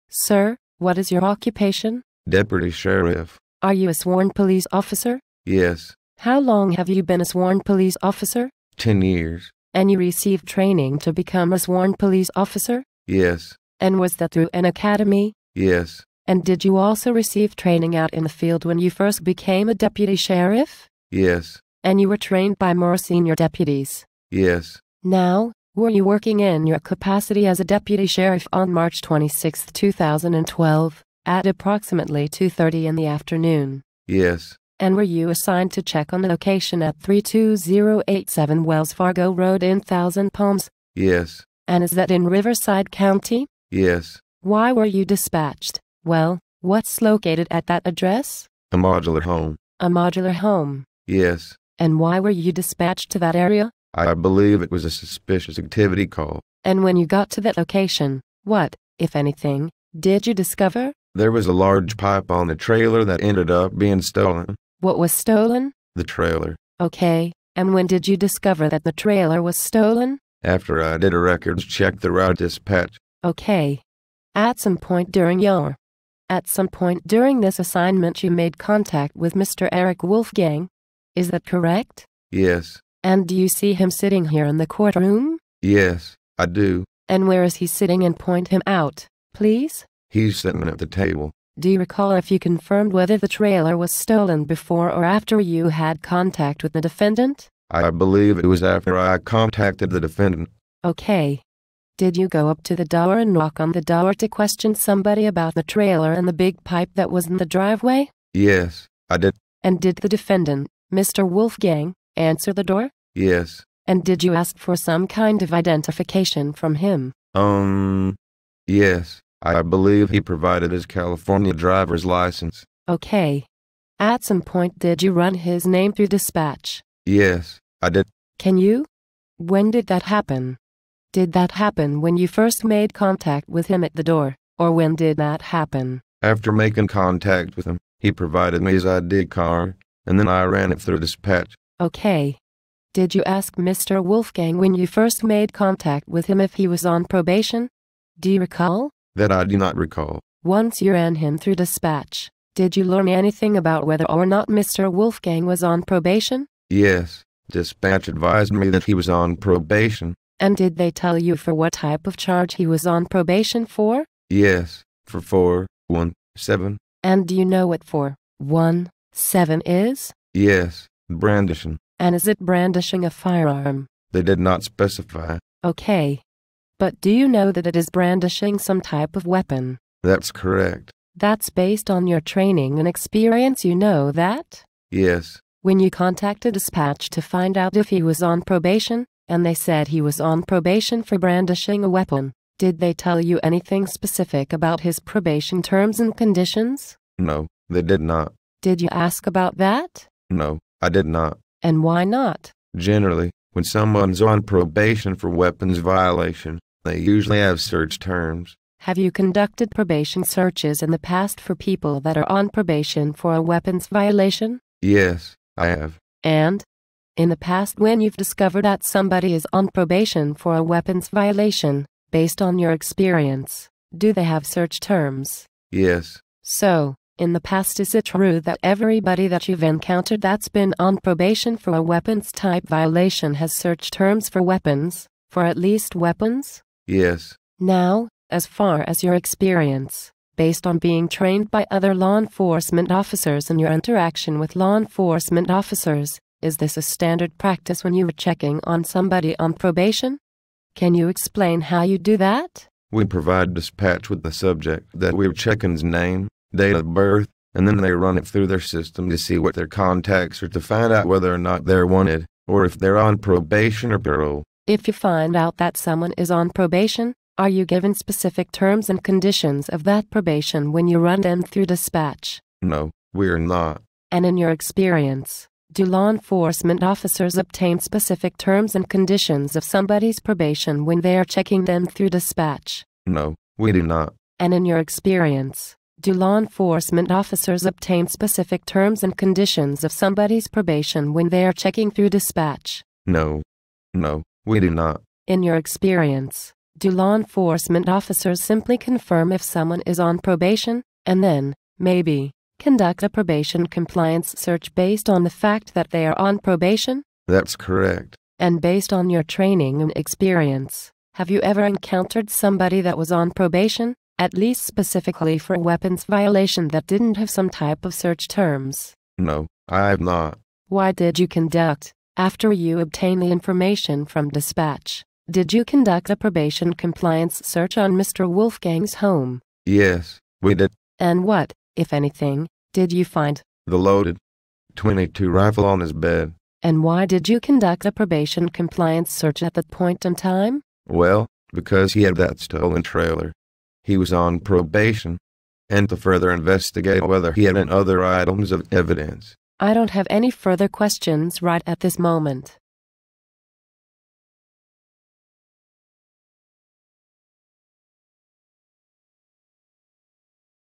Sir, what is your occupation? Deputy Sheriff. Are you a sworn police officer? Yes. How long have you been a sworn police officer? 10 years. And you received training to become a sworn police officer? Yes. And was that through an academy? Yes. And did you also receive training out in the field when you first became a deputy sheriff? Yes. And you were trained by more senior deputies? Yes. Now, were you working in your capacity as a deputy sheriff on March 26, 2012, at approximately 2:30 in the afternoon? Yes. And were you assigned to check on the location at 32087 Wells Fargo Road in Thousand Palms? Yes. And is that in Riverside County? Yes. Why were you dispatched? Well, what's located at that address? A modular home. A modular home. Yes. And why were you dispatched to that area? I believe it was a suspicious activity call. And when you got to that location, what, if anything, did you discover? There was a large pipe on the trailer that ended up being stolen. What was stolen? The trailer. Okay, and when did you discover that the trailer was stolen? After I did a records check the route dispatch. Okay. At some point during this assignment you made contact with Mr. Eric Wolfgang. Is that correct? Yes. And do you see him sitting here in the courtroom? Yes, I do. And where is he sitting, and point him out, please? He's sitting at the table. Do you recall if you confirmed whether the trailer was stolen before or after you had contact with the defendant? I believe it was after I contacted the defendant. Okay. Did you go up to the door and knock on the door to question somebody about the trailer and the big pipe that was in the driveway? Yes, I did. And did the defendant, Mr. Wolfgang, answer the door? Yes. And did you ask for some kind of identification from him? Yes. I believe he provided his California driver's license. Okay. At some point did you run his name through dispatch? Yes, I did. Can you? When did that happen? Did that happen when you first made contact with him at the door, or when did that happen? After making contact with him, he provided me his ID card, and then I ran it through dispatch. Okay. Did you ask Mr. Wolfgang when you first made contact with him if he was on probation? Do you recall? That I do not recall. Once you ran him through dispatch, did you learn anything about whether or not Mr. Wolfgang was on probation? Yes. Dispatch advised me that he was on probation. And did they tell you for what type of charge he was on probation for? Yes, for 417. And do you know what 417 is? Yes, brandishing. And is it brandishing a firearm? They did not specify. Okay. But do you know that it is brandishing some type of weapon? That's correct. That's based on your training and experience, you know that? Yes. When you contacted dispatch to find out if he was on probation, and they said he was on probation for brandishing a weapon, did they tell you anything specific about his probation terms and conditions? No, they did not. Did you ask about that? No, I did not. And why not? Generally, when someone's on probation for weapons violation, they usually have search terms. Have you conducted probation searches in the past for people that are on probation for a weapons violation? Yes, I have. And? In the past, when you've discovered that somebody is on probation for a weapons violation, based on your experience, do they have search terms? Yes. So, in the past, is it true that everybody that you've encountered that's been on probation for a weapons type violation has search terms for weapons, for at least weapons? Yes. Now, as far as your experience, based on being trained by other law enforcement officers and your interaction with law enforcement officers, is this a standard practice when you are checking on somebody on probation? Can you explain how you do that? We provide dispatch with the subject that we're checking's name, date of birth, and then they run it through their system to see what their contacts are to find out whether or not they're wanted, or if they're on probation or parole. If you find out that someone is on probation, are you given specific terms and conditions of that probation when you run them through dispatch? No, we're not. And in your experience, do law enforcement officers obtain specific terms and conditions of somebody's probation when they are checking them through dispatch? No, we do not. And in your experience, do law enforcement officers obtain specific terms and conditions of somebody's probation when they are checking through dispatch? No. No, we do not. In your experience, Do law enforcement officers simply confirm if someone is on probation, and then, maybe, conduct a probation compliance search based on the fact that they are on probation? That's correct. And based on your training and experience, have you ever encountered somebody that was on probation, at least specifically for a weapons violation that didn't have some type of search terms? No, I have not. Why did you conduct, after you obtained the information from dispatch, did you conduct a probation compliance search on Mr. Wolfgang's home? Yes, we did. And what, if anything, did you find? The loaded .22 rifle on his bed. And why did you conduct a probation compliance search at that point in time? Well, because he had that stolen trailer. He was on probation, and to further investigate whether he had any other items of evidence. I don't have any further questions right at this moment.